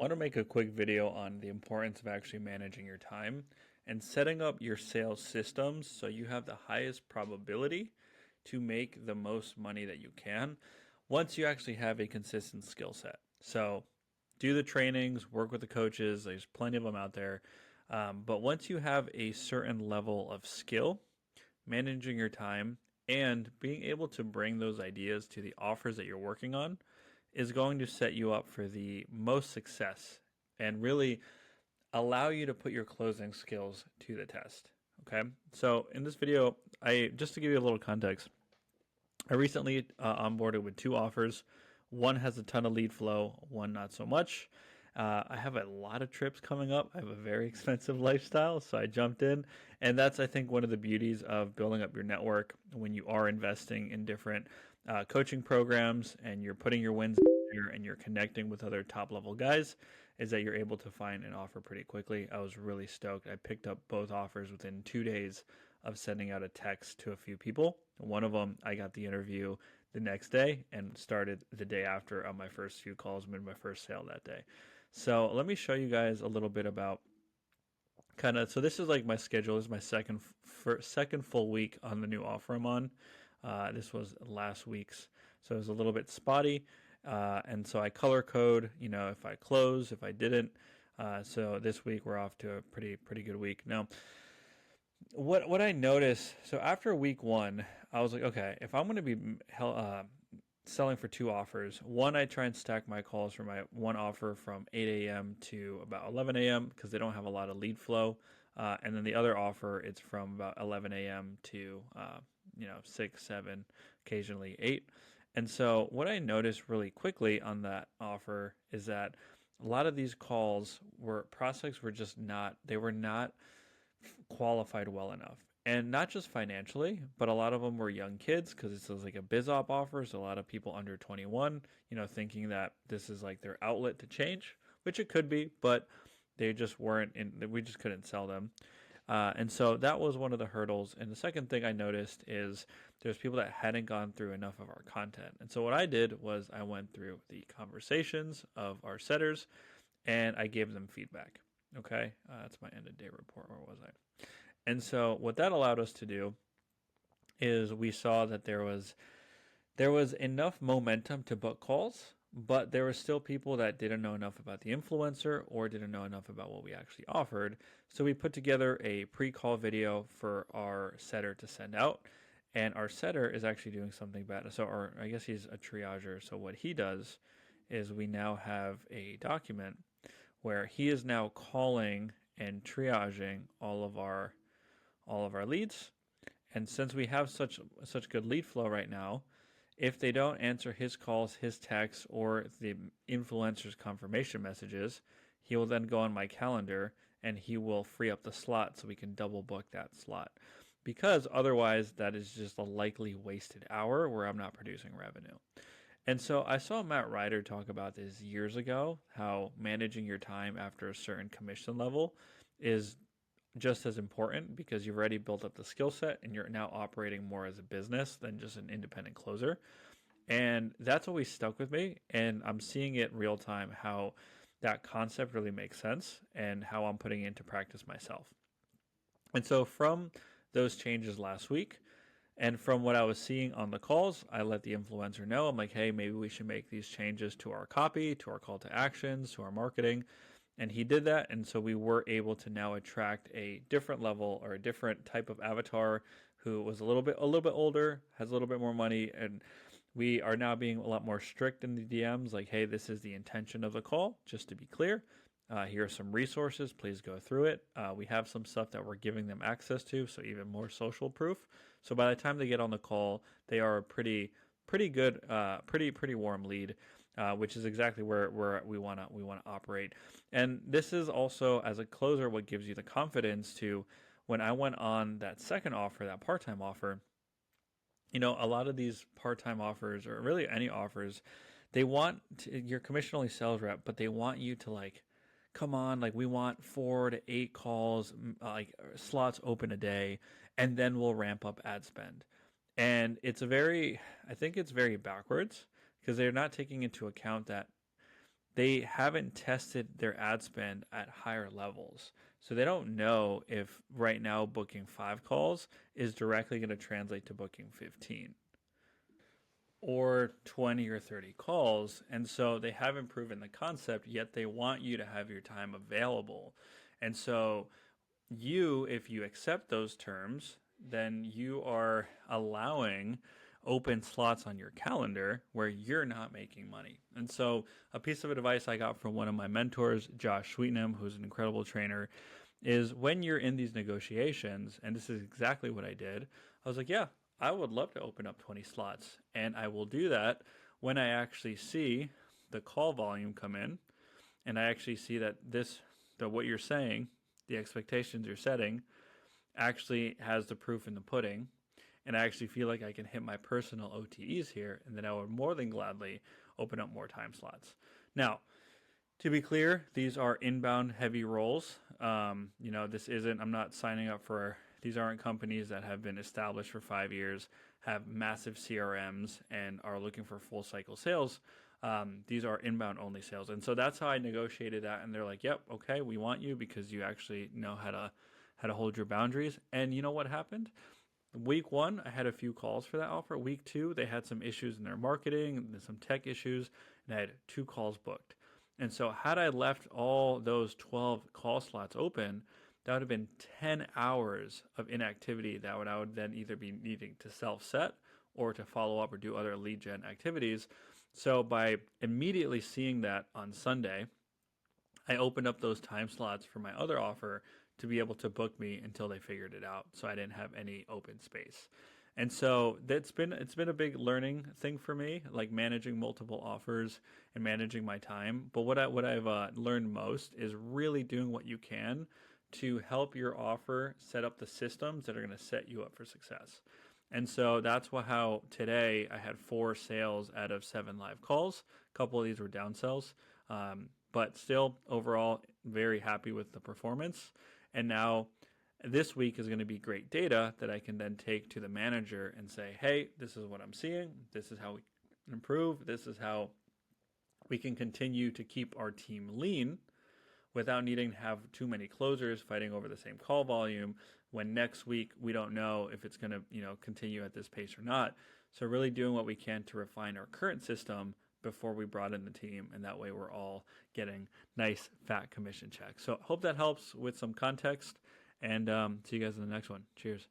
want to make a quick video on the importance of actually managing your time and setting up your sales systems so you have the highest probability to make the most money that you can once you actually have a consistent skill set. So, do the trainings, work with the coaches, there's plenty of them out there. But once you have a certain level of skill, managing your time, and being able to bring those ideas to the offers that you're working on is going to set you up for the most success and really allow you to put your closing skills to the test. Okay. So in this video, just to give you a little context, I recently onboarded with two offers. One has a ton of lead flow, one not so much. I have a lot of trips coming up. I have a very expensive lifestyle, so I jumped in. And that's, I think, one of the beauties of building up your network when you are investing in different coaching programs and you're putting your wins there and you're connecting with other top level guys, is that you're able to find an offer pretty quickly. I was really stoked. I picked up both offers within 2 days of sending out a text to a few people. One of them, I got the interview the next day and started the day after on my first few calls, made my first sale that day. So let me show you guys a little bit about so this is like my schedule. This is my second full week on the new offer I'm on. This was last week's, so it was a little bit spotty. And so I color code, if I close, if I didn't. So this week we're off to a pretty good week. Now, what I noticed, so after week one, I was like, okay, if I'm going to be selling for two offers, one, I try and stack my calls for my one offer from 8 a.m. to about 11 a.m. because they don't have a lot of lead flow. And then the other offer, it's from about 11 a.m. to 6, 7, occasionally 8. And so what I noticed really quickly on that offer is that a lot of these calls prospects were just not, they were not qualified well enough. And not just financially, but a lot of them were young kids because this was like a biz op offer. So a lot of people under 21, thinking that this is like their outlet to change, which it could be, but they just weren't we just couldn't sell them. And so that was one of the hurdles. And the second thing I noticed is there's people that hadn't gone through enough of our content. And so what I did was I went through the conversations of our setters and I gave them feedback. Okay, that's my end of day report. Where was I? And so what that allowed us to do is we saw that there was enough momentum to book calls, but there were still people that didn't know enough about the influencer or didn't know enough about what we actually offered. So we put together a pre-call video for our setter to send out. And our setter is actually doing something bad. So, or I guess he's a triager. So what he does is we now have a document where he is now calling and triaging all of our leads. And since we have such good lead flow right now, if they don't answer his calls, his texts, or the influencer's confirmation messages, he will then go on my calendar and he will free up the slot so we can double book that slot. Because otherwise, that is just a likely wasted hour where I'm not producing revenue. And so I saw Matt Ryder talk about this years ago, how managing your time after a certain commission level is just as important because you've already built up the skill set and you're now operating more as a business than just an independent closer. And that's always stuck with me. And I'm seeing it real time how that concept really makes sense and how I'm putting it into practice myself. And so from those changes last week, and from what I was seeing on the calls, I let the influencer know. I'm like, hey, maybe we should make these changes to our copy, to our call to actions, to our marketing. And he did that. And so we were able to now attract a different level or a different type of avatar who was a little bit older, has a little bit more money. And we are now being a lot more strict in the DMs. Like, hey, this is the intention of the call, just to be clear. Here are some resources. Please go through it. We have some stuff that we're giving them access to, so even more social proof. So by the time they get on the call, they are a pretty good, pretty warm lead, which is exactly where we want to operate. And this is also, as a closer, what gives you the confidence to, when I went on that second offer, that part-time offer. A lot of these part-time offers, or really any offers, they want your commission-only sales rep, but they want you to like, come on, like we want 4 to 8 calls, like slots open a day, and then we'll ramp up ad spend. And I think it's very backwards because they're not taking into account that they haven't tested their ad spend at higher levels. So they don't know if right now booking 5 calls is directly going to translate to booking 15 or 20 or 30 calls. And so they haven't proven the concept, yet they want you to have your time available. And so if you accept those terms, then you are allowing open slots on your calendar where you're not making money. And so, a piece of advice I got from one of my mentors, Josh Sweetnam, who's an incredible trainer, is when you're in these negotiations, and this is exactly what I did, I was like, yeah, I would love to open up 20 slots. And I will do that when I actually see the call volume come in and I actually see that what you're saying, the expectations you're setting, actually has the proof in the pudding, and I actually feel like I can hit my personal OTEs here, and then I would more than gladly open up more time slots. Now, to be clear, these are inbound heavy roles. I'm not signing up for, these aren't companies that have been established for 5 years, have massive CRMs, and are looking for full cycle sales. These are inbound only sales. And so that's how I negotiated that. And they're like, yep, okay, we want you because you actually know how to hold your boundaries. And you know what happened? Week 1, I had a few calls for that offer. Week 2, they had some issues in their marketing and some tech issues, and I had 2 calls booked. And so, had I left all those 12 call slots open, that would have been 10 hours of inactivity that I would then either be needing to self set or to follow up or do other lead gen activities. So, by immediately seeing that on Sunday, I opened up those time slots for my other offer to be able to book me until they figured it out. So I didn't have any open space. And so it's been a big learning thing for me, like managing multiple offers and managing my time. But what I've learned most is really doing what you can to help your offer set up the systems that are going to set you up for success. And so that's how today I had 4 sales out of 7 live calls. A couple of these were downsells, but still overall very happy with the performance. And now this week is going to be great data that I can then take to the manager and say, hey, this is what I'm seeing. This is how we can improve. This is how we can continue to keep our team lean without needing to have too many closers fighting over the same call volume when next week we don't know if it's going to continue at this pace or not. So really doing what we can to refine our current system before we brought in the team, and that way we're all getting nice fat commission checks. So hope that helps with some context, and see you guys in the next one. Cheers.